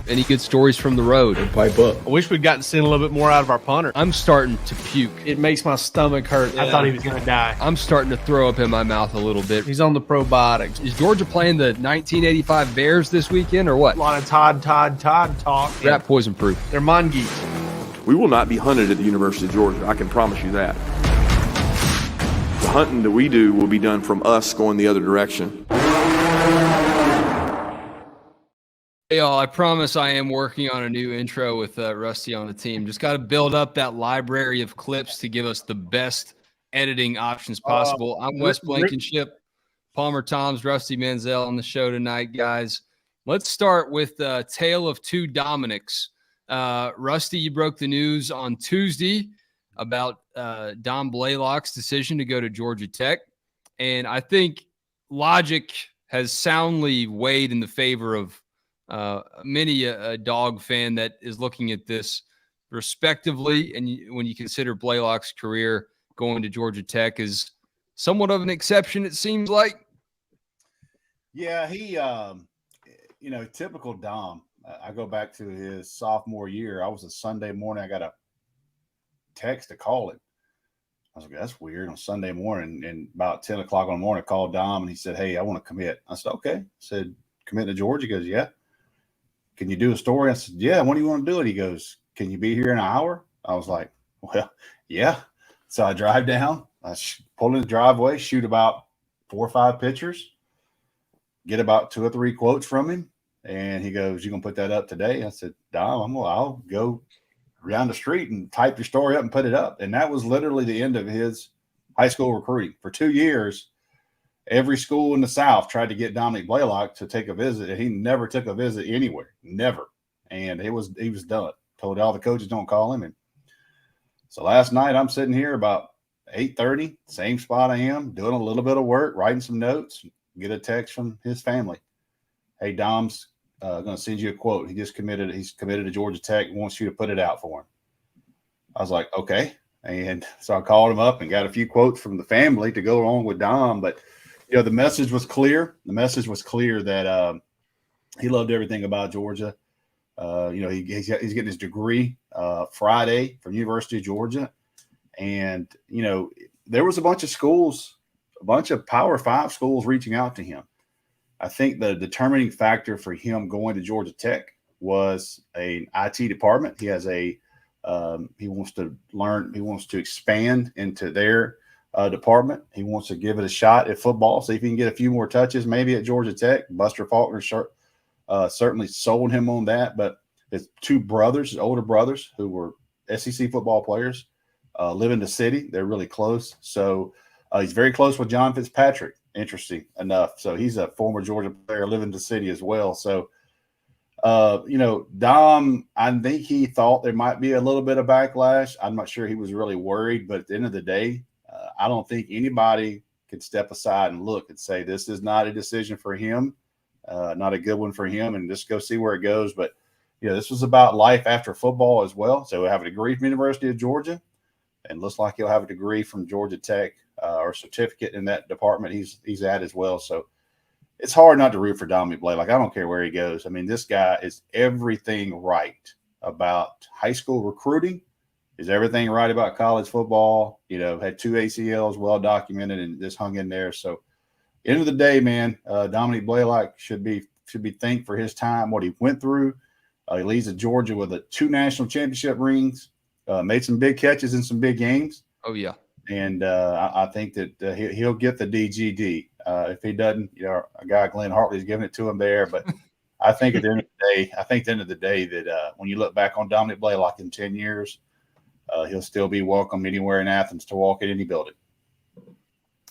Any good stories from the road? Pipe up. I wish we'd gotten to see a little bit more out of our punter. I'm starting to puke. It makes my stomach hurt. I thought he was going to die. I'm starting to throw up in my mouth a little bit. He's on the probiotics. Is Georgia playing the 1985 Bears this weekend or what? A lot of Todd talk. Rat poison proof. They're mongeese. We will not be hunted at the University of Georgia. I can promise you that. The hunting that we do will be done from us going the other direction. Hey, y'all, I promise I am working on a new intro with Rusty on the team. Just got to build up that library of clips to give us the best editing options possible. I'm Wes Blankenship, Palmer Toms, Rusty Manziel on the show tonight, guys. Let's start with Tale of Two Dominics. Rusty, you broke the news on Tuesday about Dom Blaylock's decision to go to Georgia Tech. And I think logic has soundly weighed in the favor of many a dog fan that is looking at this respectively. And when you consider Blaylock's career, going to Georgia Tech is somewhat of an exception, it seems like. Yeah, he, typical Dom. I go back to his sophomore year. I was a Sunday morning. I got a text to call him. I was like, that's weird. On Sunday morning, and about 10 o'clock in the morning, I called Dom, and he said, hey, I want to commit. I said, okay. I said, commit to Georgia? He goes, yeah. Can you do a story? I said, yeah. When do you want to do it? He goes, can you be here in an hour? I was like, well, yeah. So I drive down. I pull in the driveway, shoot about 4 or 5 pictures, get about 2 or 3 quotes from him. And he goes, you going to put that up today? I said, Dom, I'll go down the street and type your story up and put it up. And that was literally the end of his high school recruiting. For 2 years, every school in the South tried to get Dominic Blaylock to take a visit, and he never took a visit anywhere, never. And he was done. Told all the coaches don't call him. And so last night I'm sitting here about 8:30, same spot I am, doing a little bit of work, writing some notes, get a text from his family. Hey, Dom's going to send you a quote. He's committed to Georgia Tech, wants you to put it out for him. I was like, okay. And so I called him up and got a few quotes from the family to go along with Dom. But, the message was clear. The message was clear that he loved everything about Georgia. He's getting his degree Friday from University of Georgia. And, there was a bunch of schools, a bunch of Power 5 schools reaching out to him. I think the determining factor for him going to Georgia Tech was an IT department. He has he wants to learn, he wants to expand into their department. He wants to give it a shot at football, see if he can get a few more touches maybe at Georgia Tech. Buster Faulkner certainly sold him on that. But his 2 brothers, his older brothers, who were SEC football players, live in the city. They're really close. So he's very close with John Fitzpatrick, interesting enough. So he's a former Georgia player, living in the city as well. So, Dom, I think he thought there might be a little bit of backlash. I'm not sure he was really worried. But at the end of the day, I don't think anybody can step aside and look and say this is not a decision for him, not a good one for him, and just go see where it goes. But, this was about life after football as well. So he'll have a degree from University of Georgia, and looks like he'll have a degree from Georgia Tech or certificate in that department he's at as well. So it's hard not to root for Dominic Blaylock. I don't care where he goes. I mean, this guy is everything right about high school recruiting. Is everything right about college football? Had 2 ACLs, well documented, and just hung in there. So, end of the day, man, Dominic Blaylock should be thanked for his time, what he went through. He leads at Georgia with 2 national championship rings, made some big catches in some big games. Oh yeah, and I think that he'll get the DGD. If he doesn't, a guy Glenn Hartley's giving it to him there. But I think at the end of the day, that when you look back on Dominic Blaylock in 10 years. He'll still be welcome anywhere in Athens to walk in any building.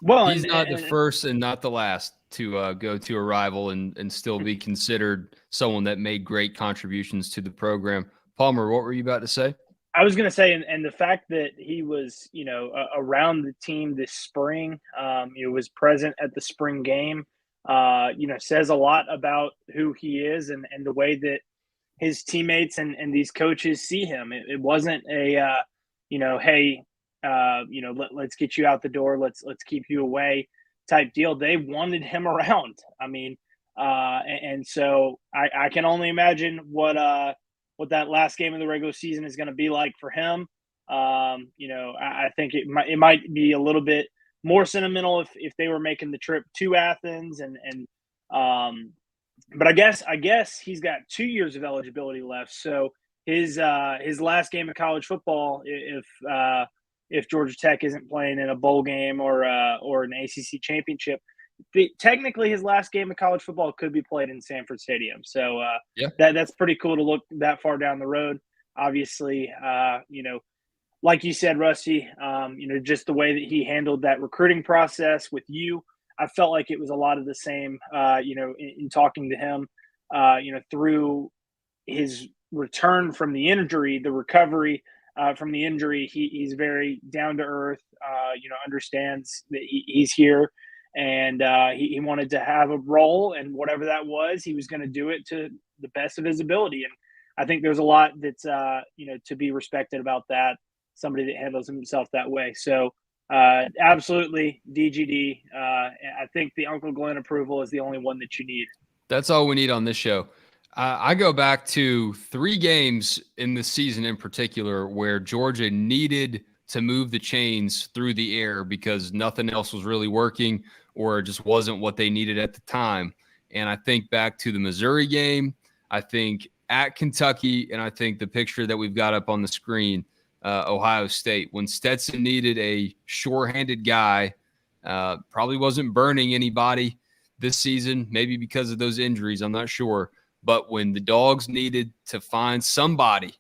Well, he's not the first and not the last to go to a rival and still be considered someone that made great contributions to the program. Palmer, what were you about to say? I was going to say, and the fact that he was, around the team this spring, was present at the spring game, says a lot about who he is and the way that his teammates and these coaches see him. It wasn't a, hey, let's get you out the door. Let's keep you away type deal. They wanted him around. I mean, And so I can only imagine what that last game of the regular season is going to be like for him. I think it might be a little bit more sentimental if they were making the trip to Athens but I guess he's got 2 years of eligibility left. So his last game of college football, if Georgia Tech isn't playing in a bowl game or an ACC championship, technically his last game of college football could be played in Sanford Stadium. So that's pretty cool to look that far down the road. Obviously, like you said, Rusty, just the way that he handled that recruiting process with you, I felt like it was a lot of the same, in talking to him, through his return from the injury, the recovery from the injury. He's very down to earth, understands that he's here, and he wanted to have a role, and whatever that was, he was going to do it to the best of his ability. And I think there's a lot that's, to be respected about that, somebody that handles himself that way. So absolutely DGD. I think the Uncle Glenn approval is the only one that you need. That's all we need on this show. I go back to 3 games in the season in particular where Georgia needed to move the chains through the air because nothing else was really working or just wasn't what they needed at the time. And I think back to the Missouri game, I think at Kentucky, and I think the picture that we've got up on the screen, Ohio State, when Stetson needed a sure-handed guy, probably wasn't burning anybody this season, maybe because of those injuries, I'm not sure. But when the Dogs needed to find somebody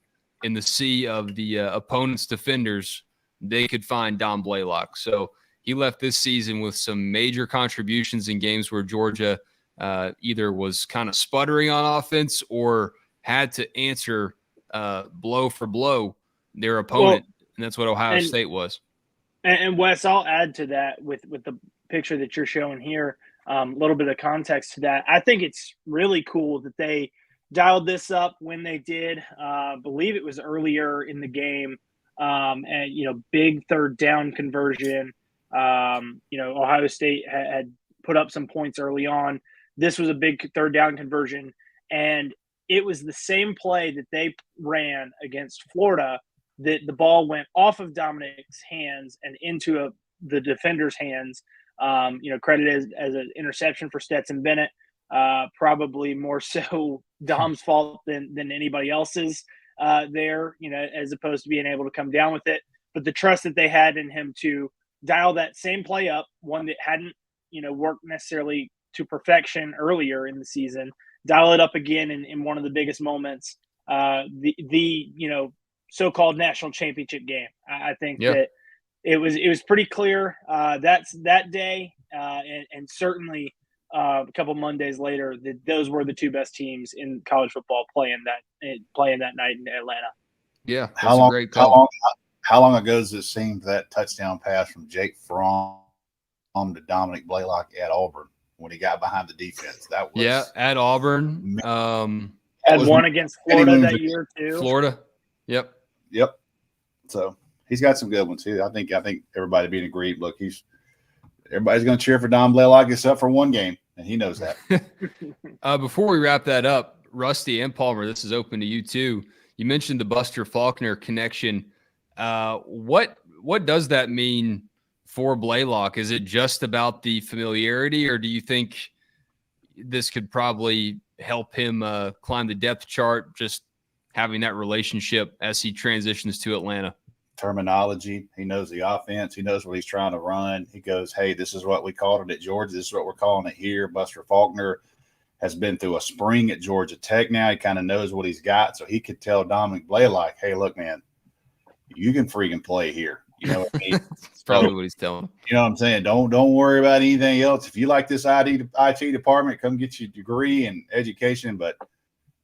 in the sea of the opponent's defenders, they could find Dom Blaylock. So he left this season with some major contributions in games where Georgia either was kind of sputtering on offense or had to answer blow for blow their opponent, and that's what Ohio State was. And Wes, I'll add to that with the picture that you're showing here, a little bit of context to that. I think it's really cool that they dialed this up when they did. Believe it was earlier in the game, and big third down conversion. Ohio State had put up some points early on. This was a big third down conversion, and it was the same play that they ran against Florida, that the ball went off of Dominic's hands and into the defender's hands. Credited as an interception for Stetson Bennett. Probably more so Dom's fault than anybody else's there, as opposed to being able to come down with it. But the trust that they had in him to dial that same play up, one that hadn't, worked necessarily to perfection earlier in the season, dial it up again in one of the biggest moments, the so-called national championship game. I think that it was pretty clear that day, and certainly a couple Mondays later, that those were the 2 best teams in college football playing that night in Atlanta. Yeah, how long ago does it seem that touchdown pass from Jake Fromm to Dominic Blaylock at Auburn when he got behind the defense? That was at Auburn. Had one against Florida that year too. Florida. Yep. So he's got some good ones. I think everybody being agreed. Look, everybody's going to cheer for Dom Blaylock except for one game, and he knows that. Before we wrap that up, Rusty and Palmer, this is open to you too. You mentioned the Buster Faulkner connection. What does that mean for Blaylock? Is it just about the familiarity, or do you think this could probably help him climb the depth chart, just having that relationship as he transitions to Atlanta? Terminology. He knows the offense. He knows what he's trying to run. He goes, hey, this is what we called it at Georgia. This is what we're calling it here. Buster Faulkner has been through a spring at Georgia Tech now. He kind of knows what he's got. So he could tell Dominic Blaylock, hey, look, man, you can freaking play here. You know what I mean? That's probably what he's telling him. You know what I'm saying? Don't worry about anything else. If you like this IT department, come get your degree and education. But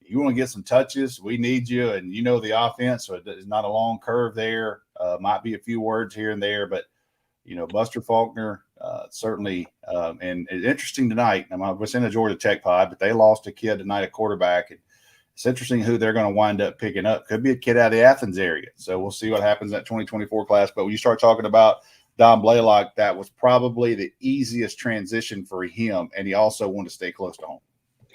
you want to get some touches, we need you. And you know the offense, so it's not a long curve there. Might be a few words here and there. But, Buster Faulkner certainly and it's interesting tonight. I was in a Georgia Tech pod, but they lost a kid tonight, a quarterback. And it's interesting who they're going to wind up picking up. Could be a kid out of the Athens area. So we'll see what happens in that 2024 class. But when you start talking about Dom Blaylock, that was probably the easiest transition for him. And he also wanted to stay close to home.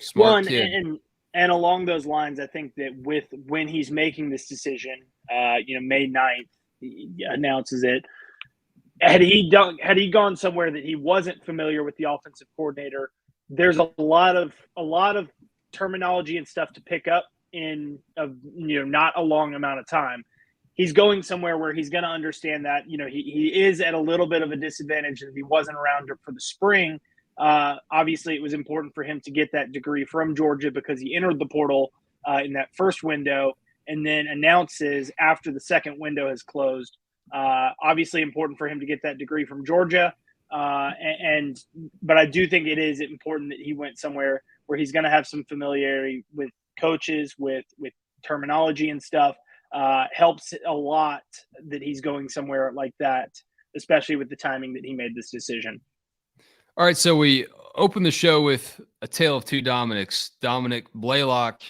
Smart kid. And along those lines, I think that when he's making this decision, May 9th, he announces it. Had he gone somewhere that he wasn't familiar with the offensive coordinator, there's a lot of terminology and stuff to pick up in not a long amount of time. He's going somewhere where he's going to understand that, he is at a little bit of a disadvantage if he wasn't around for the spring. Obviously, it was important for him to get that degree from Georgia because he entered the portal in that first window and then announces after the second window has closed. Obviously important for him to get that degree from Georgia. But I do think it is important that he went somewhere where he's going to have some familiarity with coaches, with terminology and stuff. Helps a lot that he's going somewhere like that, especially with the timing that he made this decision. All right, so we open the show with a tale of two Dominics, Dominic Blaylock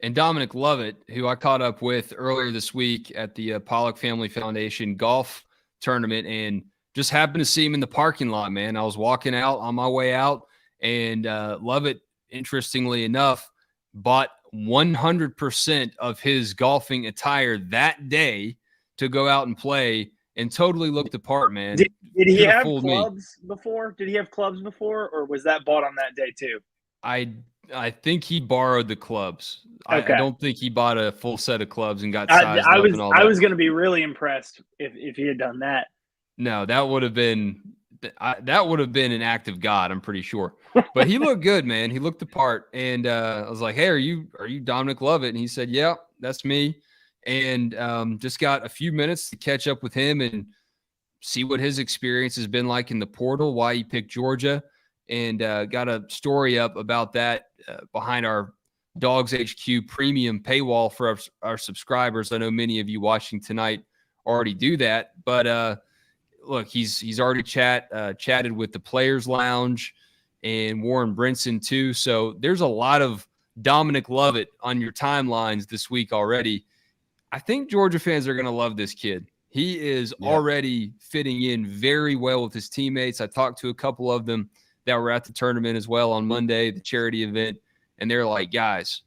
and Dominic Lovett, who I caught up with earlier this week at the Pollock Family Foundation golf tournament and just happened to see him in the parking lot, man. I was walking out on my way out, and Lovett, interestingly enough, bought 100% of his golfing attire that day to go out and play and totally looked the part, man. Did he have clubs before? Did he have clubs before, or was that bought on that day too? I think he borrowed the clubs. Okay. I don't think he bought a full set of clubs and got sized up and all that. I was going to be really impressed if he had done that. No, that would have been an act of God, I'm pretty sure. But he looked good, man. He looked the part. And I was like, hey, are you Dominic Lovett? And he said, yeah, that's me. And just got a few minutes to catch up with him and see what his experience has been like in the portal, why he picked Georgia, and got a story up about that behind our DawgsHQ premium paywall for our subscribers. I know many of you watching tonight already do that, but look, he's already chatted with the Players Lounge and Warren Brinson too. So there's a lot of Dominic Lovett on your timelines this week already. I think Georgia fans are going to love this kid. He is already fitting in very well with his teammates. I talked to a couple of them that were at the tournament as well on Monday, the charity event, and they're like, guys,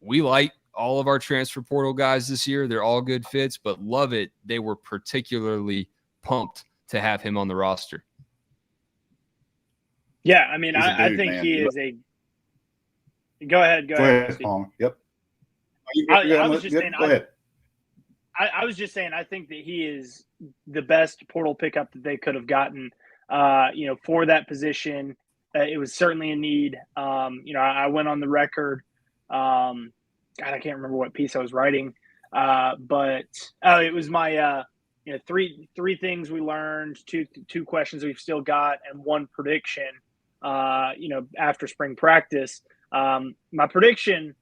we like all of our transfer portal guys this year. They're all good fits, but Lovett, they were particularly pumped to have him on the roster. Yeah, I mean, I think he is a – Go ahead. Yep. I was just saying – Go ahead. I was just saying I think that he is the best portal pickup that they could have gotten, for that position. It was certainly a need. I went on the record. God, I can't remember what piece I was writing, but it was my three things we learned, two questions we've still got, and one prediction. After spring practice, my prediction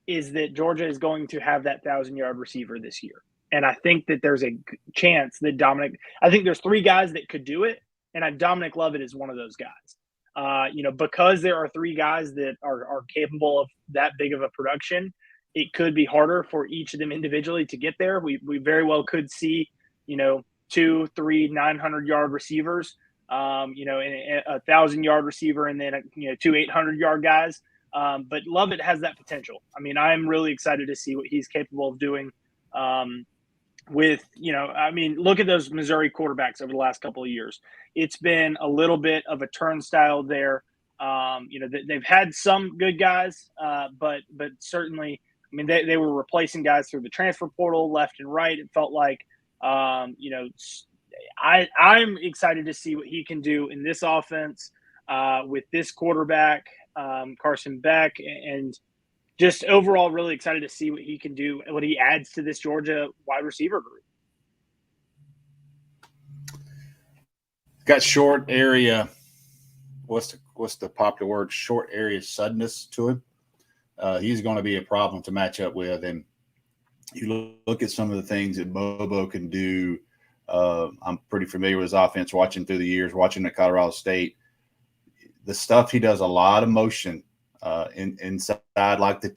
is that Georgia is going to have that 1,000-yard receiver this year. And I think that there's a chance that I think there's three guys that could do it, and Dominic Lovett is one of those guys. Because there are three guys that are capable of that big of a production, it could be harder for each of them individually to get there. We very well could see, 2, 3, 900-yard receivers, a 1,000-yard receiver, and then, 2 800-yard guys. But Lovett has that potential. I mean, I'm really excited to see what he's capable of doing look at those Missouri quarterbacks over the last couple of years. It's been a little bit of a turnstile there. They've had some good guys, but certainly, I mean, they were replacing guys through the transfer portal left and right. It felt like, I'm excited to see what he can do in this offense with this quarterback. Carson Beck, and just overall really excited to see what he can do, what he adds to this Georgia wide receiver group. Got short area. What's the popular word? Short area suddenness to him. He's going to be a problem to match up with. And you look at some of the things that Bobo can do. I'm pretty familiar with his offense, watching through the years, watching at Colorado State. The stuff he does, a lot of motion inside, like the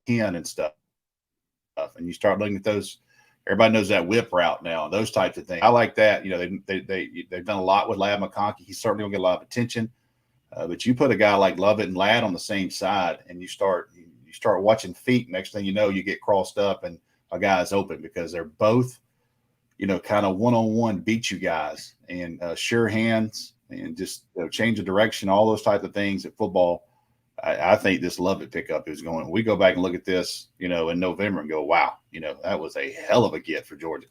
10 and stuff. And you start looking at those. Everybody knows that whip route now, those types of things. I like that. They've done a lot with Lab McConkey. He's certainly going to get a lot of attention. But you put a guy like Lovett and Ladd on the same side, and you start watching feet. Next thing you know, you get crossed up, and a guy's open because they're both, kind of one-on-one beat you guys and sure hands and just change of direction, all those type of things at football. I think this Lovett pickup is going. We go back and look at this, in November and go, wow, that was a hell of a get for Georgia.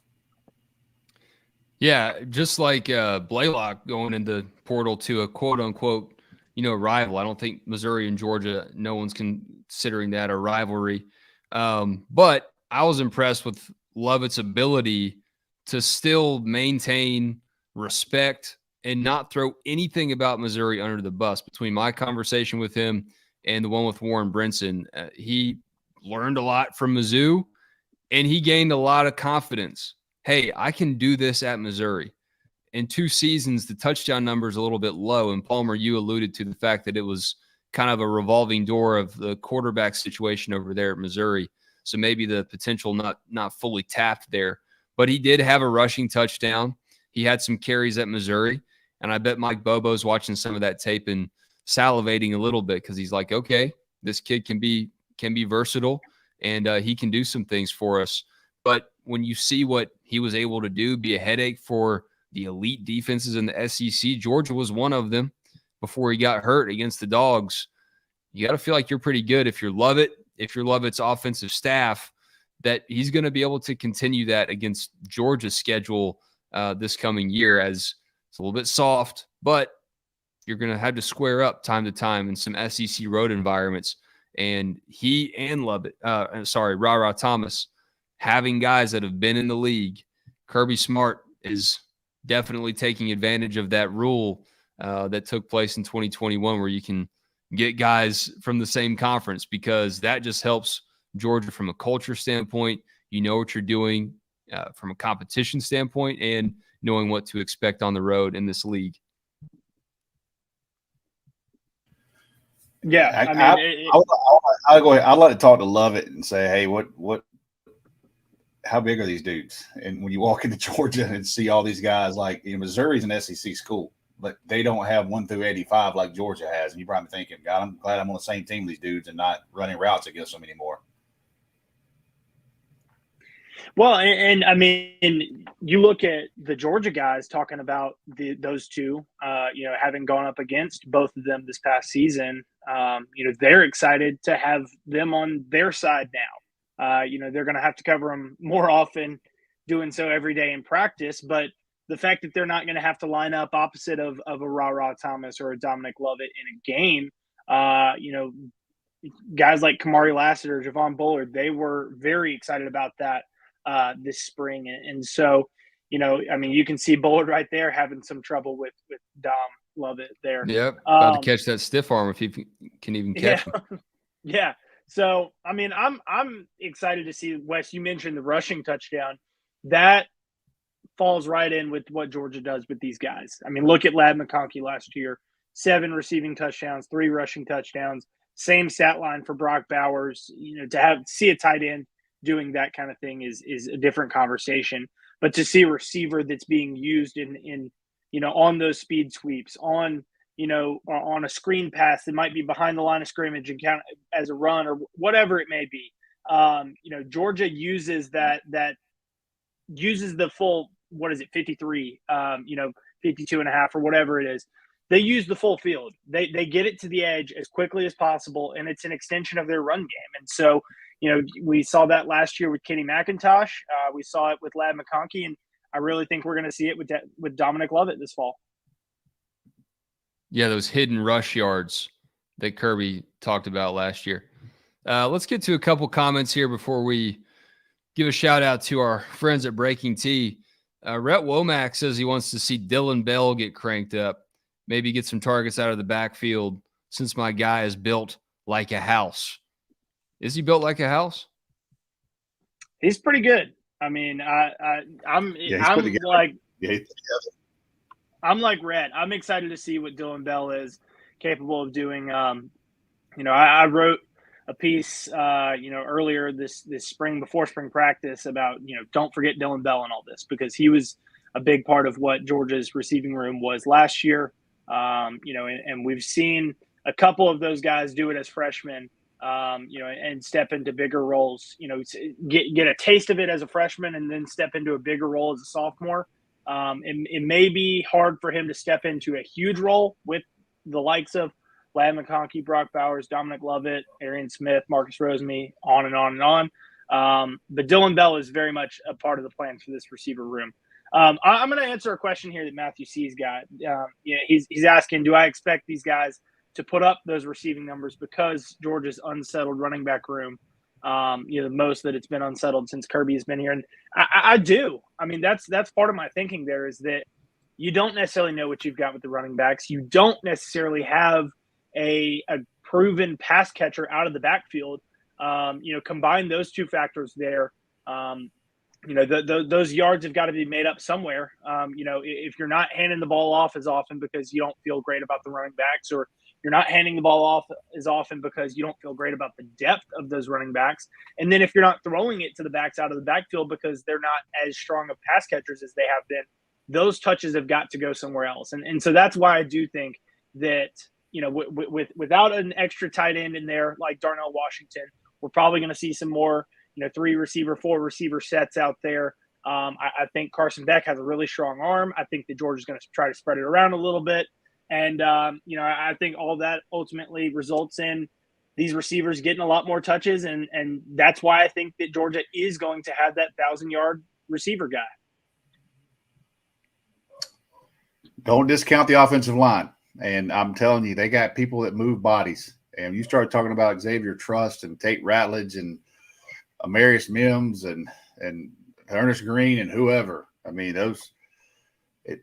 Yeah, just like Blaylock going into portal to a quote unquote, rival. I don't think Missouri and Georgia, no one's considering that a rivalry. But I was impressed with Lovett's ability to still maintain respect and not throw anything about Missouri under the bus. Between my conversation with him and the one with Warren Brinson, he learned a lot from Mizzou, and he gained a lot of confidence. Hey, I can do this at Missouri. In 2 seasons, the touchdown number is a little bit low. And Palmer, you alluded to the fact that it was kind of a revolving door of the quarterback situation over there at Missouri. So maybe the potential not fully tapped there. But he did have a rushing touchdown. He had some carries at Missouri. And I bet Mike Bobo's watching some of that tape and salivating a little bit because he's like, okay, this kid can be versatile, and he can do some things for us. But when you see what he was able to do, be a headache for the elite defenses in the SEC, Georgia was one of them before he got hurt against the Dogs. You got to feel like you're pretty good if you're Lovett's offensive staff, that he's going to be able to continue that against Georgia's schedule this coming year, as it's a little bit soft, but you're going to have to square up time to time in some SEC road environments. And he and Ra Thomas, having guys that have been in the league, Kirby Smart is definitely taking advantage of that rule that took place in 2021, where you can get guys from the same conference, because that just helps Georgia from a culture standpoint. You know what you're doing from a competition standpoint, and knowing what to expect on the road in this league. Yeah, I'll go ahead. I'll let it talk to Lovett and say, hey, how big are these dudes? And when you walk into Georgia and see all these guys, like, Missouri's an SEC school, but they don't have 1 through 85 like Georgia has. And you're probably thinking, God, I'm glad I'm on the same team with these dudes and not running routes against them anymore. Well, and I mean, you look at the Georgia guys talking about those two, having gone up against both of them this past season. They're excited to have them on their side now. They're going to have to cover them more often, doing so every day in practice. But the fact that they're not going to have to line up opposite of a Ra Thomas or a Dominic Lovett in a game, guys like Kamari Lassiter, Javon Bullard, they were very excited about that this spring. And so, you can see Bullard right there having some trouble with Dom Lovett there. Yep. About to catch that stiff arm if he can even catch him. Yeah. So, I'm excited to see, Wes, you mentioned the rushing touchdown. That falls right in with what Georgia does with these guys. Look at Ladd McConkey last year, 7 receiving touchdowns, 3 rushing touchdowns, same stat line for Brock Bowers. To see a tight end doing that kind of thing is a different conversation. But to see a receiver that's being used in on those speed sweeps, on a screen pass that might be behind the line of scrimmage and count as a run or whatever it may be. Georgia uses uses the full, 53, 52 and a half or whatever it is. They use the full field. They get it to the edge as quickly as possible, and it's an extension of their run game. And so, we saw that last year with Kenny McIntosh. We saw it with Ladd McConkey, and I really think we're going to see it with Dominic Lovett this fall. Yeah, those hidden rush yards that Kirby talked about last year. Let's get to a couple comments here before we give a shout out to our friends at Breaking Tea. Rhett Womack says he wants to see Dylan Bell get cranked up, maybe get some targets out of the backfield, since my guy is built like a house. Is he built like a house? He's pretty good. I'm like Rhett. I'm excited to see what Dylan Bell is capable of doing. I wrote a piece, earlier this spring before spring practice about, don't forget Dylan Bell and all this, because he was a big part of what Georgia's receiving room was last year. And we've seen a couple of those guys do it as freshmen, and step into bigger roles, get a taste of it as a freshman and then step into a bigger role as a sophomore. It may be hard for him to step into a huge role with the likes of Lad McConkey, Brock Bowers, Dominic Lovett, Arian Smith, Marcus Rosemy, on and on and on. But Dylan Bell is very much a part of the plan for this receiver room. I'm going to answer a question here that Matthew C's got. He's asking, do I expect these guys to put up those receiving numbers because Georgia's unsettled running back room, the most that it's been unsettled since Kirby has been here? And I do. I mean, that's part of my thinking there, is that you don't necessarily know what you've got with the running backs. You don't necessarily have a proven pass catcher out of the backfield. Combine those two factors there. Those yards have got to be made up somewhere. If you're not handing the ball off as often because you don't feel great about the running backs, or you're not handing the ball off as often because you don't feel great about the depth of those running backs. And then if you're not throwing it to the backs out of the backfield because they're not as strong of pass catchers as they have been, those touches have got to go somewhere else. And so that's why I do think that, without an extra tight end in there like Darnell Washington, we're probably going to see some more, 3 receiver, 4 receiver sets out there. I think Carson Beck has a really strong arm. I think that Georgia's going to try to spread it around a little bit. And, I think all that ultimately results in these receivers getting a lot more touches. And that's why I think that Georgia is going to have that 1,000-yard receiver guy. Don't discount the offensive line. And I'm telling you, they got people that move bodies. And you start talking about Xavier Trust and Tate Ratledge and Amarius Mims and Ernest Green and whoever. I mean,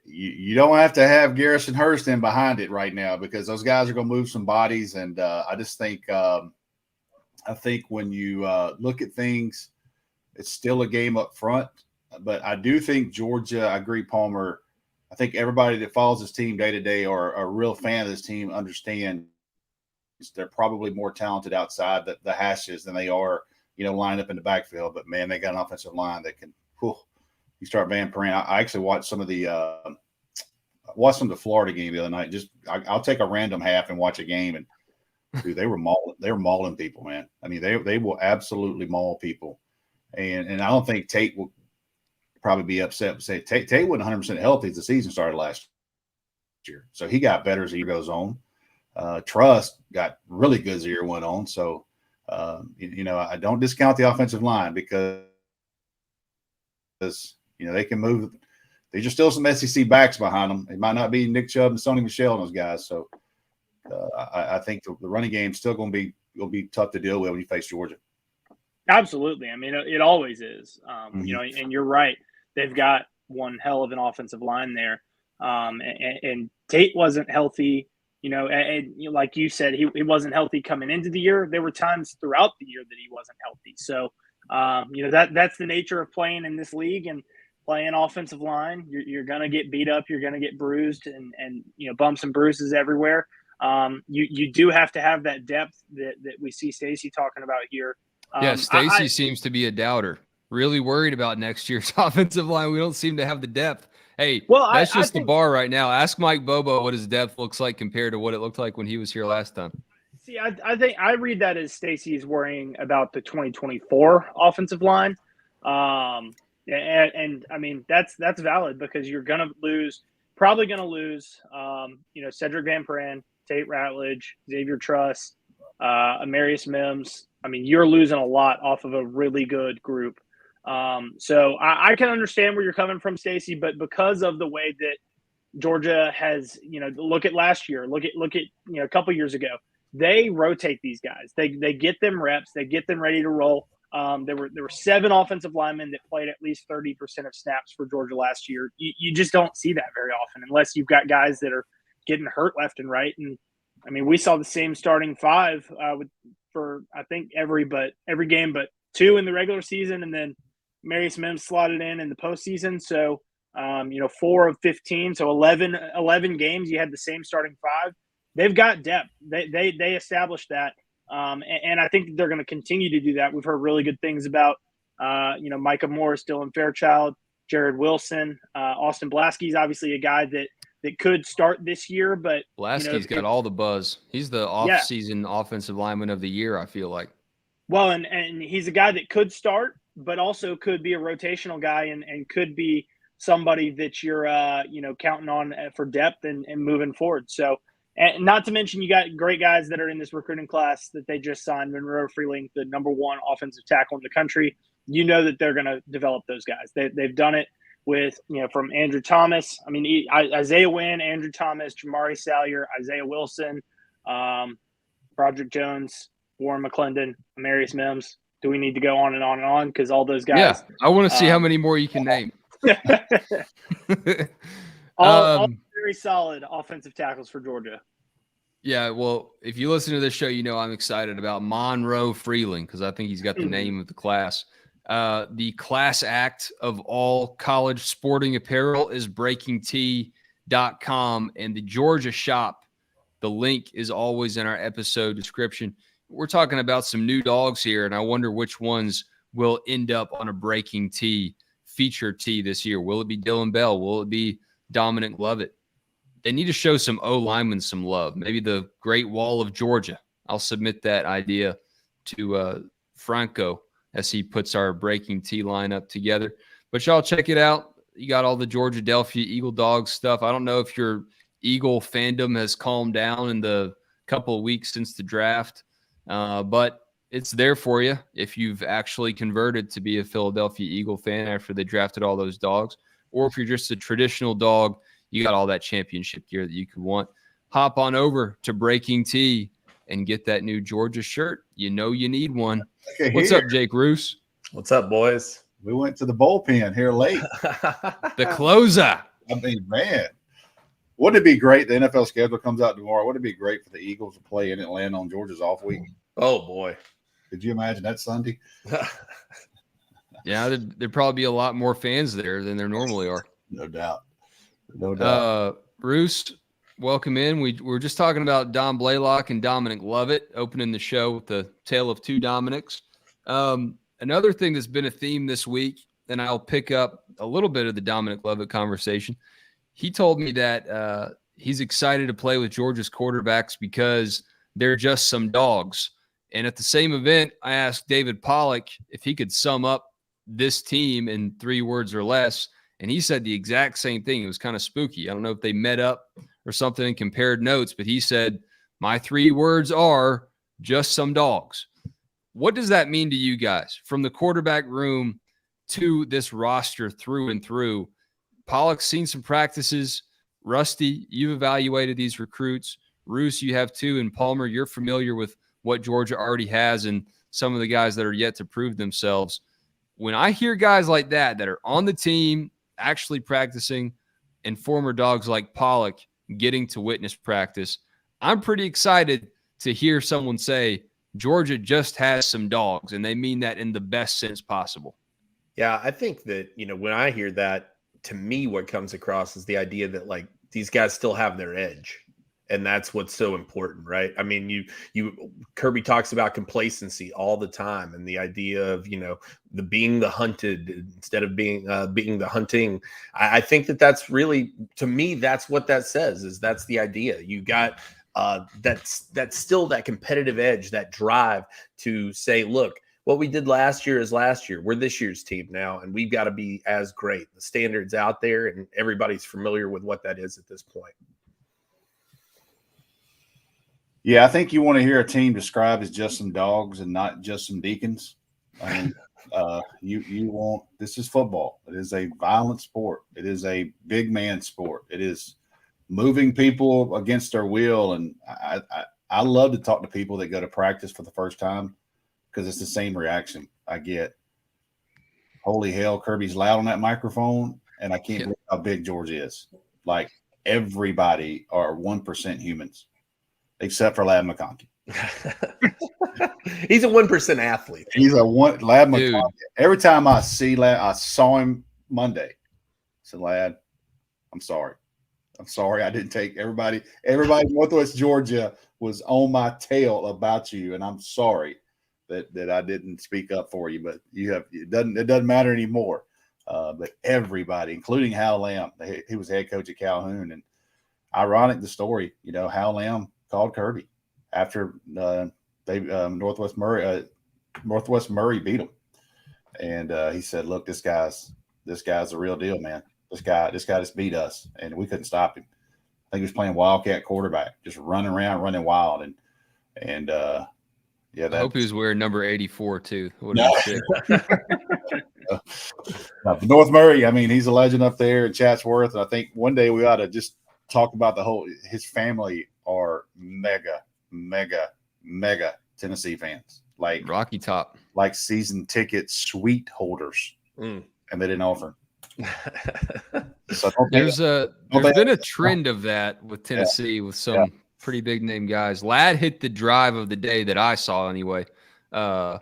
you don't have to have Garrison Hurst in behind it right now, because those guys are going to move some bodies. And I just think when you look at things, it's still a game up front. But I do think Georgia, I agree, Palmer, I think everybody that follows this team day to day or a real fan of this team understand they're probably more talented outside the hashes than they are, lined up in the backfield. But man, they got an offensive line that can. You start Van Peren. I actually watched some of the Florida game the other night. I'll take a random half and watch a game, and dude, they were mauling people, man. I mean, they will absolutely maul people, and I don't think Tate will probably be upset. Say Tate wasn't 100% healthy as the season started last year, so he got better as the year goes on. Trust got really good as the year went on. So, I don't discount the offensive line because they can move. There's still some SEC backs behind them. It might not be Nick Chubb and Sonny Michel and those guys. So, I think the running game is still going to be tough to deal with when you face Georgia. Absolutely. I mean, it always is. And you're right. They've got one hell of an offensive line there. And Tate wasn't healthy. And like you said, he wasn't healthy coming into the year. There were times throughout the year that he wasn't healthy. So, that's the nature of playing in this league and playing offensive line. You're going to get beat up. You're going to get bruised and bumps and bruises everywhere. You do have to have that depth that we see Stacy talking about here. Stacy seems to be a doubter. Really worried about next year's offensive line. We don't seem to have the depth. Hey, that's just the bar right now. Ask Mike Bobo what his depth looks like compared to what it looked like when he was here last time. See, I think I read that as Stacy's worrying about the 2024 offensive line. And I mean, that's valid because you're probably going to lose, Cedric Van Peren, Tate Ratledge, Xavier Truss, Amarius Mims. I mean, you're losing a lot off of a really good group. So I can understand where you're coming from, Stacy, but because of the way that Georgia has, look at last year, look at a couple years ago, they rotate these guys. They get them reps. They get them ready to roll. There were 7 offensive linemen that played at least 30% of snaps for Georgia last year. You just don't see that very often unless you've got guys that are getting hurt left and right. And I mean, we saw the same starting 5 for I think every game but 2 in the regular season, and then Marius Mims slotted in the postseason. So 4 of 15, so 11 games you had the same starting 5. They've got depth. They established that. And I think they're going to continue to do that. We've heard really good things about, Micah Morris, Dylan Fairchild, Jared Wilson, Austin Blaskey's obviously a guy that that could start this year. But Lasky's got all the buzz. He's the off-season offensive lineman of the year, I feel like. Well, and he's a guy that could start, but also could be a rotational guy and could be somebody that you're counting on for depth and moving forward. So, and not to mention you got great guys that are in this recruiting class that they just signed. Monroe Freeling, the #1 offensive tackle in the country. You know that they're going to develop those guys. They've done it with, from Andrew Thomas. I mean, Isaiah Wynn, Andrew Thomas, Jamari Salyer, Isaiah Wilson, Broderick Jones, Warren McClendon, Amarius Mims. Do we need to go on and on and on? Because all those guys. Yeah, I want to see how many more you can name. all very solid offensive tackles for Georgia. Yeah, well, if you listen to this show, I'm excited about Monroe Freeling because I think he's got the name of the class. The class act of all college sporting apparel is breakingtee.com, and the Georgia shop, the link is always in our episode description. We're talking about some new dogs here, and I wonder which ones will end up on a Breaking Tee feature tee this year. Will it be Dylan Bell? Will it be Dominic Lovett? They need to show some O-linemen some love. Maybe the Great Wall of Georgia. I'll submit that idea to Franco as he puts our Breaking Tee lineup together. But y'all check it out. You got all the Georgia Delphia Eagle Dogs stuff. I don't know if your Eagle fandom has calmed down in the couple of weeks since the draft. But it's there for you if you've actually converted to be a Philadelphia Eagle fan after they drafted all those dogs. Or if you're just a traditional dog, you got all that championship gear that you could want. Hop on over to Breaking Tee and get that new Georgia shirt. You need one. What's up, Jake Roos? What's up, boys? We went to the bullpen here late. The closer. I mean, man. Wouldn't it be great? The NFL schedule comes out tomorrow. Wouldn't it be great for the Eagles to play in Atlanta on Georgia's off week? Oh, boy. Could you imagine that Sunday? Yeah, there'd probably be a lot more fans there than there normally are. No doubt. No doubt. Bruce, welcome in. We're just talking about Dom Blaylock and Dominic Lovett opening the show with the tale of two Dominics. Another thing that's been a theme this week, and I'll pick up a little bit of the Dominic Lovett conversation. He told me that he's excited to play with Georgia's quarterbacks because they're just some dogs. And at the same event, I asked David Pollock if he could sum up this team in 3 words or less, and he said the exact same thing. It was kind of spooky. I don't know if they met up or something and compared notes, but he said, my 3 words are just some dogs. What does that mean to you guys from the quarterback room to this roster through and through? Pollock's seen some practices. Rusty, you've evaluated these recruits. Roos, you have too. And Palmer, you're familiar with what Georgia already has and some of the guys that are yet to prove themselves. When I hear guys like that are on the team, actually practicing, and former dogs like Pollock getting to witness practice, I'm pretty excited to hear someone say Georgia just has some dogs, and they mean that in the best sense possible. Yeah, I think that, when I hear that, to me, what comes across is the idea that, like, these guys still have their edge. And that's what's so important, right? I mean, Kirby talks about complacency all the time, and the idea of, the being the hunted instead of being the hunting. I think that's really, to me, that's what that says. Is that's the idea. You got that's still that competitive edge, that drive to say, look, what we did last year is last year. We're this year's team now, and we've got to be as great. The standard's out there, and everybody's familiar with what that is at this point. Yeah, I think you want to hear a team described as just some dogs and not just some deacons. I mean, you want – this is football. It is a violent sport. It is a big man sport. It is moving people against their will. And I love to talk to people that go to practice for the first time because it's the same reaction I get. Holy hell, Kirby's loud on that microphone, and I can't believe how big George is. Like, everybody are 1% humans. Except for Lad McConkey. He's a 1% athlete. He's a Lad McConkey. Every time I see Lad, I saw him Monday. I said, Lad, I'm sorry. I didn't take everybody in Northwest Georgia was on my tail about you, and I'm sorry that I didn't speak up for you. But it doesn't matter anymore. But everybody, including Hal Lamb, he was head coach at Calhoun, and ironic the story. Hal Lamb called Kirby after Northwest Murray beat him, and he said, "Look, this guy's the real deal, man. This guy just beat us, and we couldn't stop him. I think he was playing Wildcat quarterback, just running around, running wild, and yeah. I hope he was wearing number 84 too. North Murray, I mean, he's a legend up there in Chatsworth, and I think one day we ought to just talk about his family are mega Tennessee fans, like Rocky Top, like season ticket suite holders, and they didn't offer. So there's been a trend of that with Tennessee with some pretty big name guys. Ladd hit the drive of the day that I saw anyway, at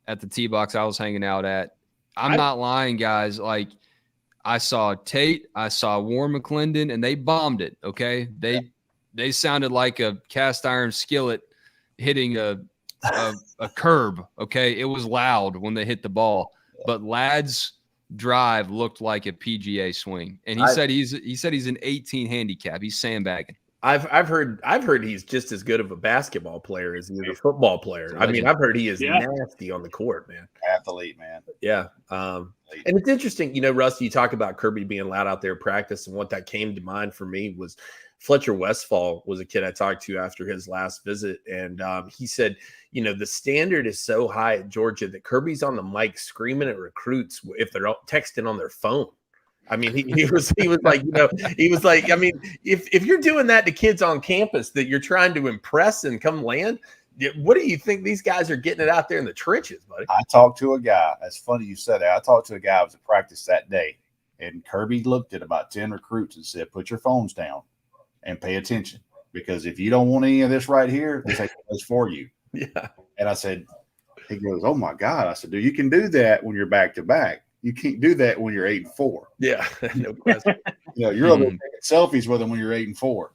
the T-box I was hanging out at. I'm not lying, guys. Like, I saw Tate, I saw Warren McClendon, and they bombed it. Okay, they sounded like a cast iron skillet hitting a curb. Okay, it was loud when they hit the ball, but Ladd's drive looked like a PGA swing, and he said he's an 18 handicap. He's sandbagging. I've heard he's just as good of a basketball player as he is a football player. I mean, I've heard he is nasty on the court, man. Athlete, man. Yeah. And it's interesting, Rusty, you talk about Kirby being loud out there practice, and what that came to mind for me was Fletcher Westfall was a kid I talked to after his last visit, and he said, the standard is so high at Georgia that Kirby's on the mic screaming at recruits if they're texting on their phone. I mean, he was like, I mean, if you're doing that to kids on campus that you're trying to impress and come land, what do you think these guys are getting it out there in the trenches, buddy? I talked to a guy. That's funny you said that. I talked to a guy who was at practice that day, and Kirby looked at about 10 recruits and said, "Put your phones down and pay attention, because if you don't want any of this right here, this is for you." Yeah. And I said, he goes, "Oh my God." I said, "Dude, you can do that when you're back to back. You can't do that when you're 8-4. Yeah, no question. You're over taking selfies with them when you're 8-4.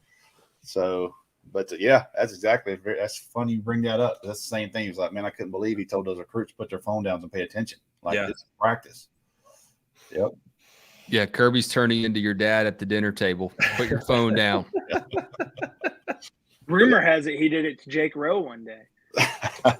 So, but that's funny you bring that up. That's the same thing. He was like, "Man, I couldn't believe he told those recruits to put their phone down and pay attention. This is practice." Yep. Yeah, Kirby's turning into your dad at the dinner table. Put your phone down. Rumor has it he did it to Jake Rowe one day. I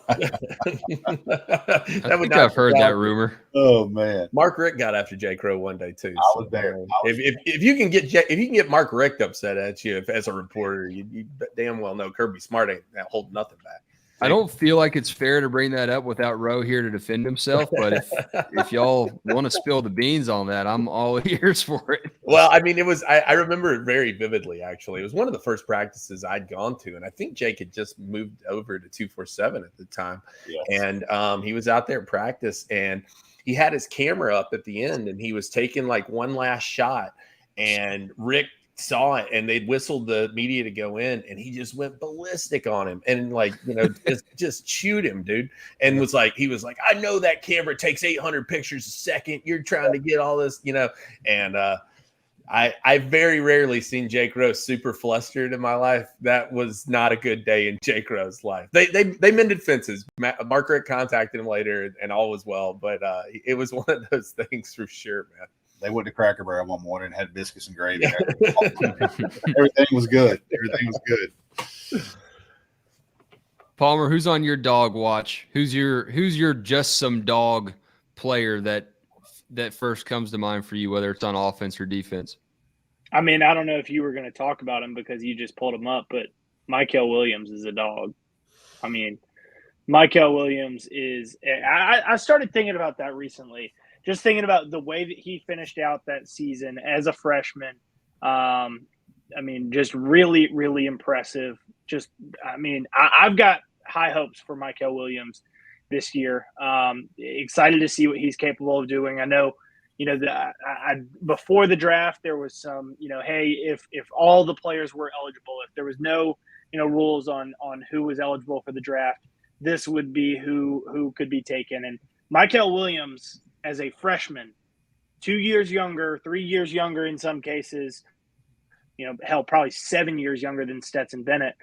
think I've heard that rumor. Oh man, Mark Richt got after Jake Rowe one day too. I was there. If you can get Mark Richt upset at you as a reporter, you damn well know Kirby Smart ain't holding nothing back. I don't feel like it's fair to bring that up without Rowe here to defend himself, but if y'all want to spill the beans on that, I'm all ears for it. Well, I mean, it was I remember it very vividly, actually. It was one of the first practices I'd gone to, and I think Jake had just moved over to 247 at the time. Yes. And he was out there at practice, and he had his camera up at the end, and he was taking like one last shot, and Rick saw it, and they'd whistled the media to go in, and he just went ballistic on him and just chewed him, dude. And he was like, "I know that camera takes 800 pictures a second. You're trying to get all this, And I very rarely seen Jake Rowe super flustered in my life. That was not a good day in Jake Rowe's life. They mended fences. Mark Richt contacted him later, and all was well. But it was one of those things for sure, man. They went to Cracker Barrel one morning and had biscuits and gravy. Everything was good. Palmer, who's on your dog watch? Who's your just some dog player that first comes to mind for you, whether it's on offense or defense? I mean, I don't know if you were going to talk about him because you just pulled him up, but Michael Williams is a dog. I mean, Michael Williams is – I started thinking about that recently. Just thinking about the way that he finished out that season as a freshman. I mean, just really, really impressive. I've got high hopes for Michael Williams this year. Excited to see what he's capable of doing. I know, before the draft, there was some, hey, if all the players were eligible, if there was no, rules on who was eligible for the draft, this would be who could be taken. And Michael Williams, as a freshman, 2 years younger, 3 years younger in some cases, probably 7 years younger than Stetson Bennett.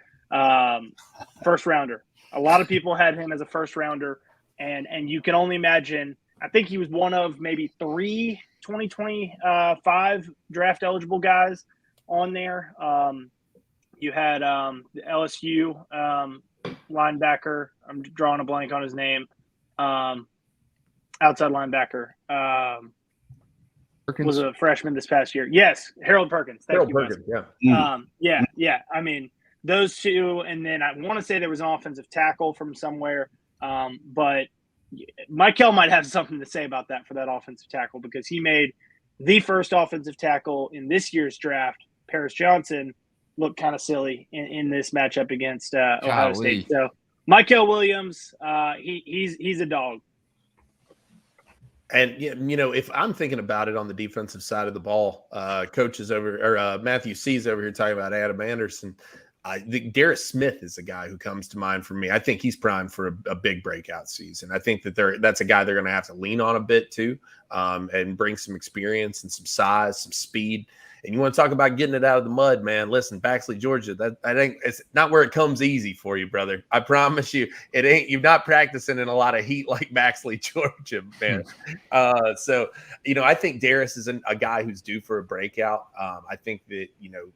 First rounder. A lot of people had him as a first rounder, and you can only imagine. I think he was one of maybe 3 2025 draft eligible guys. on there. You had the LSU linebacker. I'm drawing a blank on his name. Outside linebacker. Was a freshman this past year. Yes, Harold Perkins. Thank you, Perkins, yeah. Yeah. I mean, those two, and then I want to say there was an offensive tackle from somewhere, but Michael might have something to say about that for that offensive tackle, because he made the first offensive tackle in this year's draft, Paris Johnson, look kind of silly in this matchup against Ohio State. So Michael Williams, he's a dog. And, you know, if I'm thinking about it on the defensive side of the ball, Matthew C's over here talking about Adam Anderson. I think Darius Smith is a guy who comes to mind for me. I think he's primed for a big breakout season. I think that's a guy they're going to have to lean on a bit too, and bring some experience and some size, some speed. And you want to talk about getting it out of the mud, man. Listen, Baxley, Georgia, it's not where it comes easy for you, brother. I promise you, it ain't. You're not practicing in a lot of heat like Baxley, Georgia, man. So, you know, I think Darius is a guy who's due for a breakout. I think that, you know,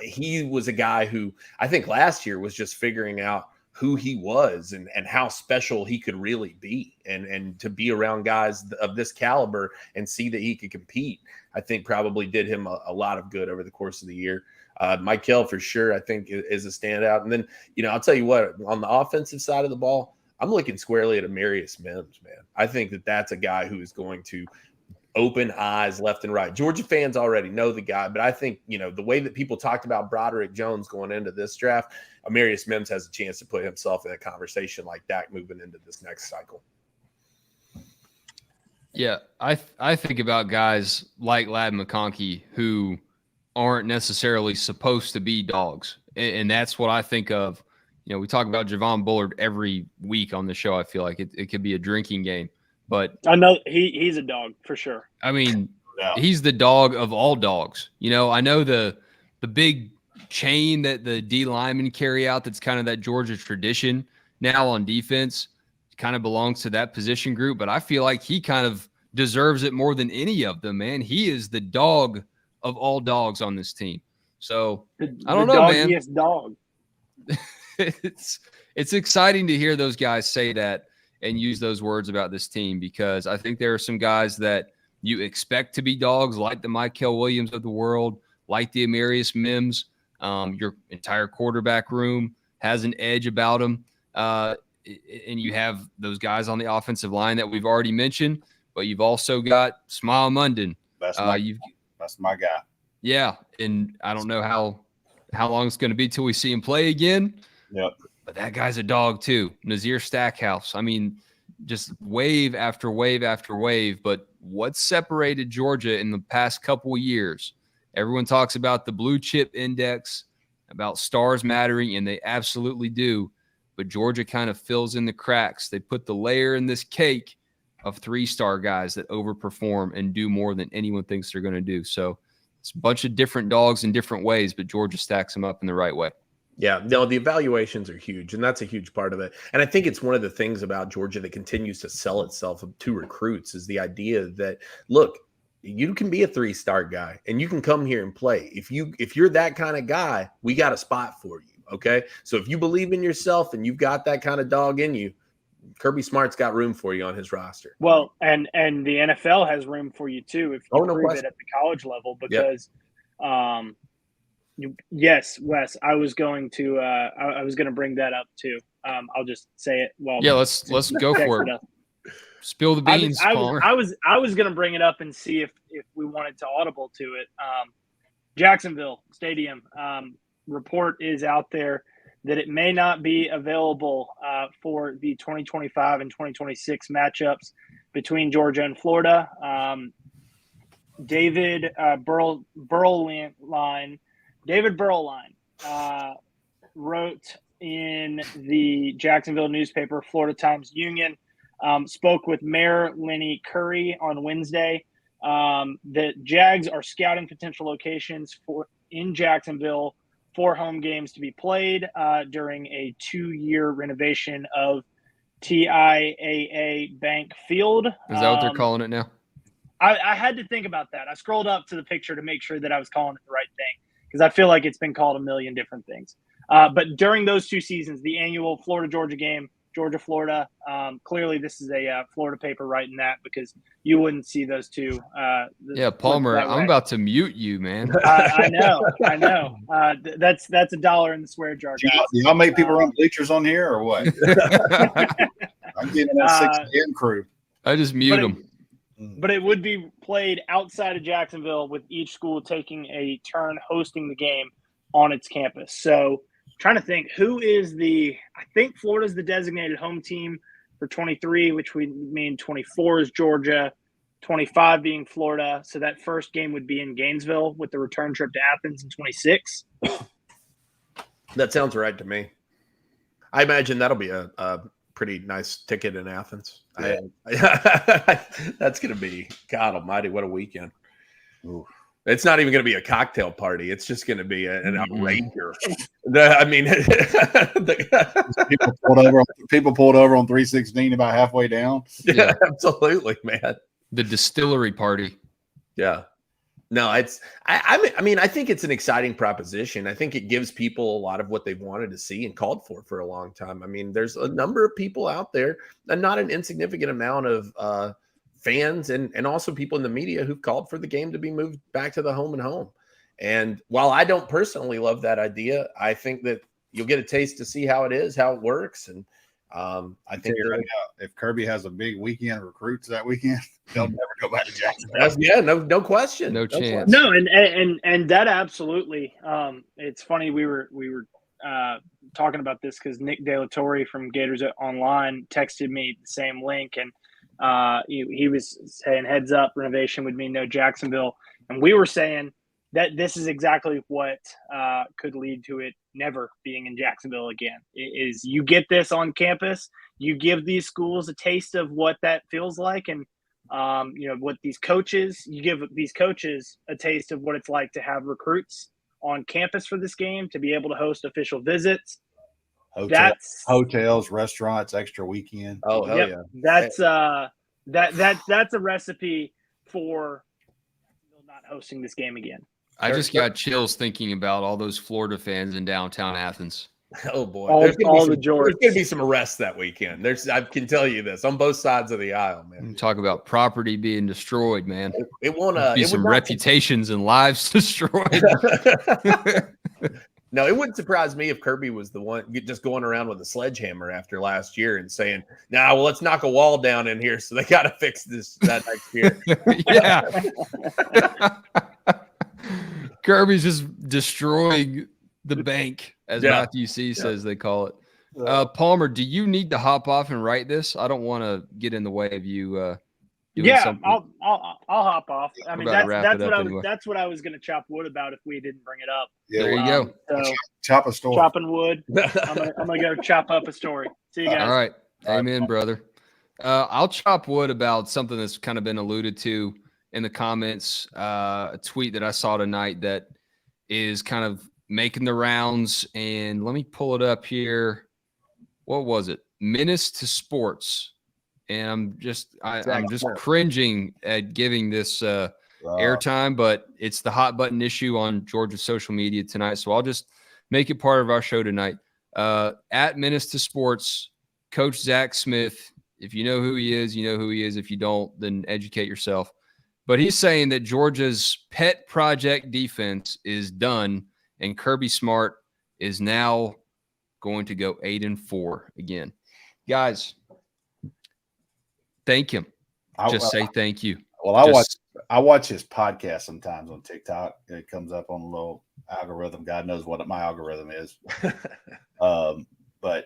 he was a guy who I think last year was just figuring out who he was and how special he could really be. And to be around guys of this caliber and see that he could compete, I think probably did him a lot of good over the course of the year. Michael, for sure, I think is a standout. And then, you know, I'll tell you what, on the offensive side of the ball, I'm looking squarely at Amarius Mims, man. I think that's a guy who is going to open eyes left and right. Georgia fans already know the guy, but I think, you know, the way that people talked about Broderick Jones going into this draft, Amarius Mims has a chance to put himself in a conversation like that moving into this next cycle. Yeah, I think about guys like Ladd McConkey who aren't necessarily supposed to be dogs, and that's what I think of. You know, we talk about Javon Bullard every week on the show. I feel like it could be a drinking game, but I know he's a dog for sure. I mean, he's the dog of all dogs. You know, I know the big chain that the D linemen carry out, that's kind of that Georgia tradition now on defense, kind of belongs to that position group, but I feel like he kind of deserves it more than any of them, man. He is the dog of all dogs on this team. So I don't know, man. Yes, dog. It's exciting to hear those guys say that and use those words about this team, because I think there are some guys that you expect to be dogs, like the Michael Williams of the world, like the Amarius Mims. Your entire quarterback room has an edge about them. And you have those guys on the offensive line that we've already mentioned, but you've also got Smile Munden. That's my guy. Yeah, and I don't know how long it's going to be till we see him play again. Yep. But that guy's a dog too. Nazir Stackhouse. I mean, just wave after wave after wave. But what's separated Georgia in the past couple of years? Everyone talks about the blue chip index, about stars mattering, and they absolutely do. But Georgia kind of fills in the cracks. They put the layer in this cake of 3-star guys that overperform and do more than anyone thinks they're going to do. So it's a bunch of different dogs in different ways, but Georgia stacks them up in the right way. Yeah, no, the evaluations are huge, and that's a huge part of it. And I think it's one of the things about Georgia that continues to sell itself to recruits is the idea that, look, you can be a 3-star guy and you can come here and play. If you're that kind of guy, we got a spot for you. Okay. So if you believe in yourself and you've got that kind of dog in you, Kirby Smart's got room for you on his roster. Well, and the NFL has room for you too if you prove it at the college level, because yes, Wes, I was going to bring that up too. I'll just say it. Let's go for it. Spill the beans, Palmer. I was going to bring it up and see if we wanted to audible to it. Jacksonville Stadium report is out there that it may not be available for the 2025 and 2026 matchups between Georgia and Florida. David Burline wrote in the Jacksonville newspaper, Florida Times Union, spoke with Mayor Lenny Curry on Wednesday that Jags are scouting potential locations in Jacksonville for home games to be played during a 2-year renovation of TIAA Bank Field. Is that what they're calling it now? I had to think about that. I scrolled up to the picture to make sure that I was calling it the right thing. because I feel like it's been called a million different things. But during those 2 seasons, the annual Florida-Georgia game, Georgia-Florida, clearly this is a Florida paper writing that because you wouldn't see those two. Yeah, Palmer, I'm about to mute you, man. I know. That's $1 in the swear jar. Do y'all make people run bleachers on here or what? I'm getting that 6 a.m. crew. I just mute them. But it would be played outside of Jacksonville with each school taking a turn hosting the game on its campus. So trying to think who is I think Florida's the designated home team for 23, which would mean 24 is Georgia, 25 being Florida. So that first game would be in Gainesville with the return trip to Athens in 26. That sounds right to me. I imagine that'll be a pretty nice ticket in Athens. Yeah. That's going to be, God almighty, what a weekend. Ooh. It's not even going to be a cocktail party. It's just going to be an outrager. People pulled over on 316 about halfway down. Yeah, absolutely, man. The distillery party. Yeah. No, it's I mean, I think it's an exciting proposition. I think it gives people a lot of what they've wanted to see and called for a long time. I mean, there's a number of people out there, and not an insignificant amount of fans and also people in the media who've called for the game to be moved back to the home and home. And while I don't personally love that idea, I think that you'll get a taste to see how it is, how it works. And I think right now, if Kirby has a big weekend of recruits that weekend, they'll never go back to Jacksonville. Yeah, no question. No chance. No, and that absolutely. It's funny we were talking about this because Nick De La Torre from Gators Online texted me the same link, and he was saying heads up, renovation would mean no Jacksonville, and we were saying that this is exactly what could lead to it never being in Jacksonville again. Is you get this on campus, you give these schools a taste of what that feels like, and what you give these coaches a taste of what it's like to have recruits on campus for this game, to be able to host official visits. Hotels, restaurants, extra weekend. Oh, hell yeah. That's a recipe for not hosting this game again. I just got chills thinking about all those Florida fans in downtown Athens. Oh boy, there's going to be some arrests that weekend. I can tell you this on both sides of the aisle, man. Talk about property being destroyed, man. It won't be some reputations and lives destroyed. No, it wouldn't surprise me if Kirby was the one just going around with a sledgehammer after last year and saying, "Nah, well, let's knock a wall down in here, so they got to fix that next year." Yeah. Kirby's just destroying the bank, as Matthew C. says they call it. Palmer, do you need to hop off and write this? I don't want to get in the way of you. Something. I'll hop off. I mean, that's what I was going to chop wood about if we didn't bring it up. Yeah, there you go. So chop a story. Chopping wood. I'm gonna go chop up a story. See you guys. All right, amen, brother. I'll chop wood about something that's kind of been alluded to in the comments. A tweet that I saw tonight that is kind of making the rounds, and let me pull it up here. What was it? Menace to Sports. And I'm just cringing at giving this airtime, but it's the hot button issue on Georgia's social media tonight. So I'll just make it part of our show tonight. At Menace to Sports, Coach Zach Smith. If you know who he is, you know who he is. If you don't, then educate yourself. But he's saying that Georgia's pet project defense is done, and Kirby Smart is now going to go 8-4 again. Guys, thank him. Say thank you. Well, I watch his podcast sometimes on TikTok. It comes up on a little algorithm. God knows what my algorithm is. But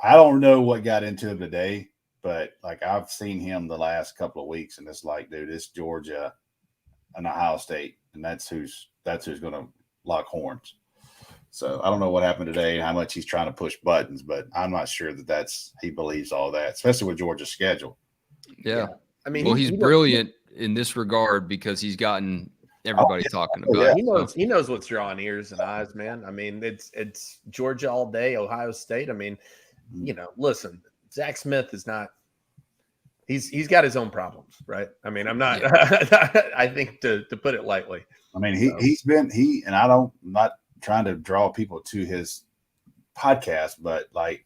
I don't know what got into him today. But like I've seen him the last couple of weeks, and it's like, dude, it's Georgia and Ohio State, and that's who's going to lock horns. So I don't know what happened today and how much he's trying to push buttons, but I'm not sure that he believes all that, especially with Georgia's schedule. Yeah. I mean, well, he's brilliant in this regard because he's gotten everybody talking about it. He knows what's drawing ears and eyes, man. I mean, it's Georgia all day, Ohio State. I mean, listen, Zach Smith is not he's got his own problems, right? I mean, I'm not. I think to put it lightly. I mean, and I'm not trying to draw people to his podcast, but like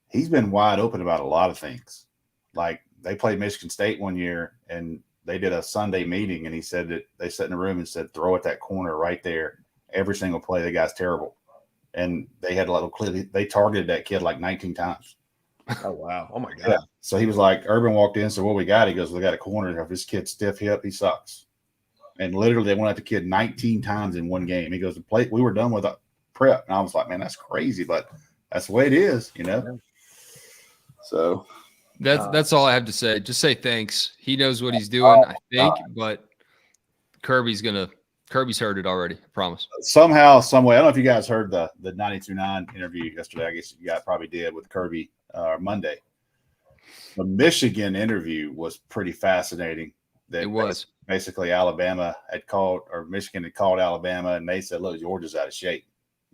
he's been wide open about a lot of things. Like they played Michigan State one year and they did a Sunday meeting, and he said that they sat in a room and said, throw at that corner right there. Every single play, the guy's terrible. And they had a little clip. They targeted that kid like 19 times. Oh, wow. Oh, my God. Yeah. So he was like, Urban walked in, so what we got? He goes, we got a corner. If this kid's stiff hip, he sucks. And literally, they went at the kid 19 times in one game. He goes, we were done with a prep. And I was like, man, that's crazy, but that's the way it is, you know? So that's all I have to say. Just say thanks. He knows what he's doing, I think, but Kirby's heard it already. I promise. Somehow, some way. I don't know if you guys heard the 92.9 interview yesterday. I guess you guys probably did with Kirby Monday. The Michigan interview was pretty fascinating. It was basically Alabama had called, or Michigan had called Alabama, and they said, "Look, Georgia's out of shape.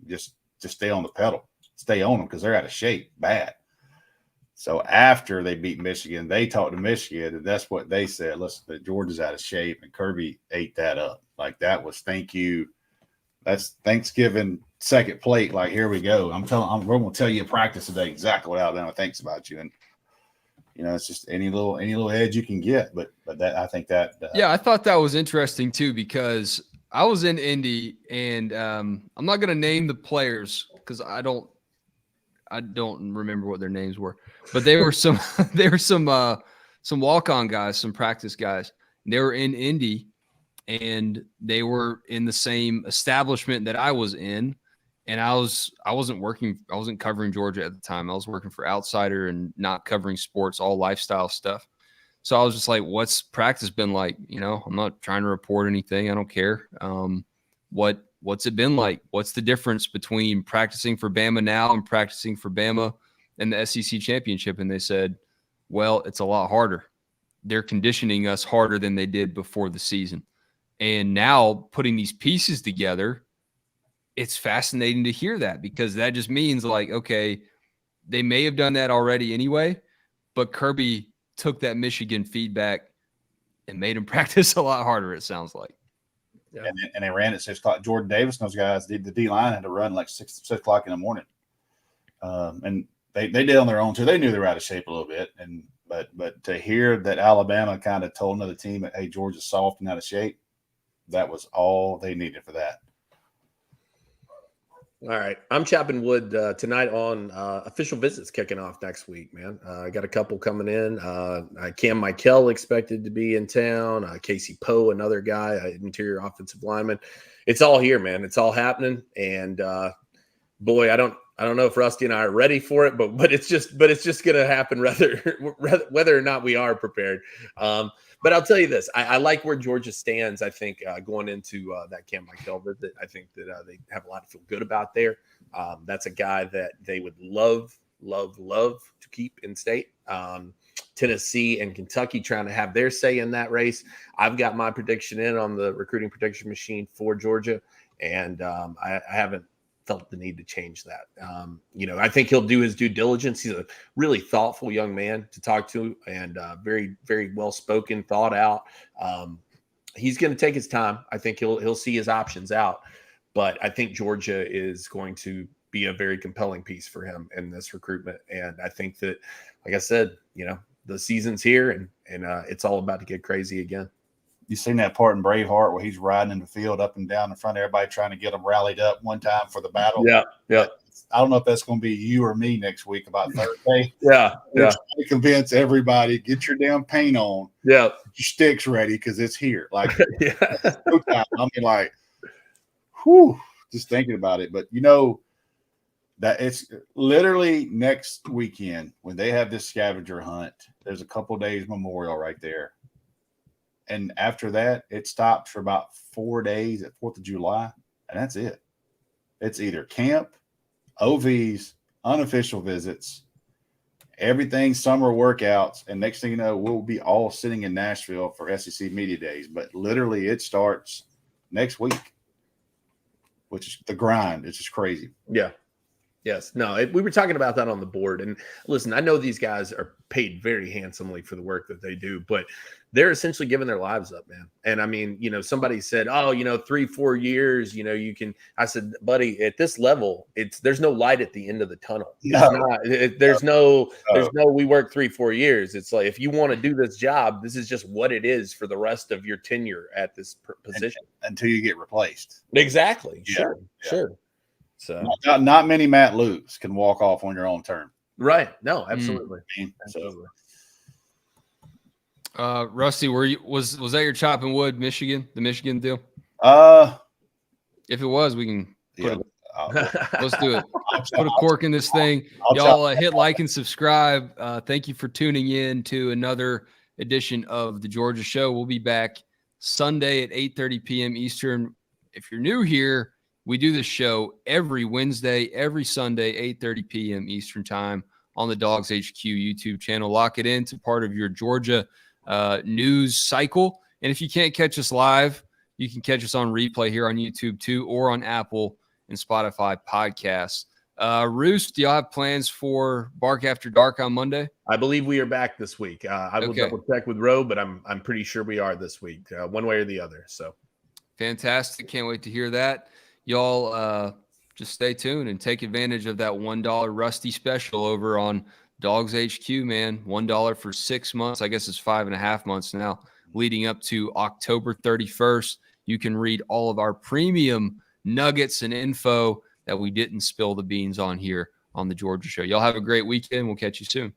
Just stay on the pedal, stay on them because they're out of shape, bad." So after they beat Michigan, they talked to Michigan, and that's what they said. Listen, Georgia's out of shape, and Kirby ate that up. Like that was thank you. That's Thanksgiving second plate. Like here we go. we're going to tell you in practice today exactly what Alabama thinks about you, and you know it's just any little edge you can get. But that I think that I thought that was interesting too because I was in Indy, and I'm not going to name the players because I don't remember what their names were, but they were some walk-on guys, some practice guys. They were in Indy, and they were in the same establishment that I was in, and I wasn't covering Georgia at the time. I was working for Outsider and not covering sports, all lifestyle stuff. So I was just like, what's practice been like? You know, I'm not trying to report anything. I don't care. What's it been like? What's the difference between practicing for Bama now and practicing for Bama in the SEC championship? And they said, well, it's a lot harder. They're conditioning us harder than they did before the season. And now putting these pieces together, it's fascinating to hear that because that just means like, okay, they may have done that already anyway, but Kirby took that Michigan feedback and made them practice a lot harder, it sounds like. Yeah. And they ran at 6 o'clock. Jordan Davis and those guys, the D line had to run like 6 o'clock in the morning. And they did on their own too. They knew they were out of shape a little bit. But to hear that Alabama kind of told another team that, hey, Georgia's soft and out of shape, that was all they needed for that. All right. I'm chopping wood tonight on official visits kicking off next week, man. I got a couple coming in. Cam Michael expected to be in town. Casey Poe, another guy, interior offensive lineman. It's all here, man. It's all happening. And boy, I don't know if Rusty and I are ready for it, but it's just going to happen whether or not we are prepared. But I'll tell you this, I like where Georgia stands. I think going into that Cam Michael visit, I think that they have a lot to feel good about there. That's a guy that they would love to keep in state. Tennessee and Kentucky trying to have their say in that race. I've got my prediction in on the recruiting prediction machine for Georgia, and I haven't felt the need to change that. I think he'll do his due diligence. He's a really thoughtful young man to talk to and very, very well-spoken, thought out. He's going to take his time. I think he'll see his options out, but I think Georgia is going to be a very compelling piece for him in this recruitment. And I think that, like I said, the season's here and it's all about to get crazy again. You seen that part in Braveheart where he's riding in the field up and down in front of everybody trying to get them rallied up one time for the battle? Yeah. I don't know if that's going to be you or me next week about Thursday. Yeah. Trying to convince everybody, get your damn paint on. Yeah. Get your sticks ready because it's here. Like, yeah. No time. I mean, like, whew, just thinking about it. But that it's literally next weekend when they have this scavenger hunt. There's a couple days memorial right there. And after that, it stops for about 4 days at 4th of July, and that's it. It's either camp, OVs, unofficial visits, everything summer workouts, and next thing you know, we'll be all sitting in Nashville for SEC Media Days. But literally, it starts next week, which is the grind. It's just crazy. Yeah. Yes. No, we were talking about that on the board. And listen, I know these guys are paid very handsomely for the work that they do, but they're essentially giving their lives up, man. And I mean, somebody said, oh, 3-4 years, you can. I said, buddy, at this level, there's no light at the end of the tunnel. There's no, we work 3-4 years. It's like, if you want to do this job, this is just what it is for the rest of your tenure at this position until you get replaced. Exactly. Yeah. Sure. So not many Matt Lewis can walk off on your own term. Right. No, absolutely. Absolutely. Rusty, was that your chopping wood, Michigan, the Michigan deal? If it was, we can let's do it. Let's put a cork in this thing. Y'all hit like and subscribe. Thank you for tuning in to another edition of the Georgia Show. We'll be back Sunday at 8:30 p.m. Eastern. If you're new here, we do this show every Wednesday, every Sunday, 8:30 p.m. Eastern time on the DawgsHQ YouTube channel. Lock it in to part of your Georgia news cycle. And if you can't catch us live, you can catch us on replay here on YouTube too, or on Apple and Spotify podcasts. Roos, do y'all have plans for Bark After Dark on Monday? I believe we are back this week. I will double check with Roe, but I'm pretty sure we are this week, one way or the other. So fantastic. Can't wait to hear that. Y'all just stay tuned and take advantage of that $1 Rusty special over on DawgsHQ, man. $1 for 6 months. I guess it's 5.5 months now, leading up to October 31st. You can read all of our premium nuggets and info that we didn't spill the beans on here on the Georgia Show. Y'all have a great weekend. We'll catch you soon.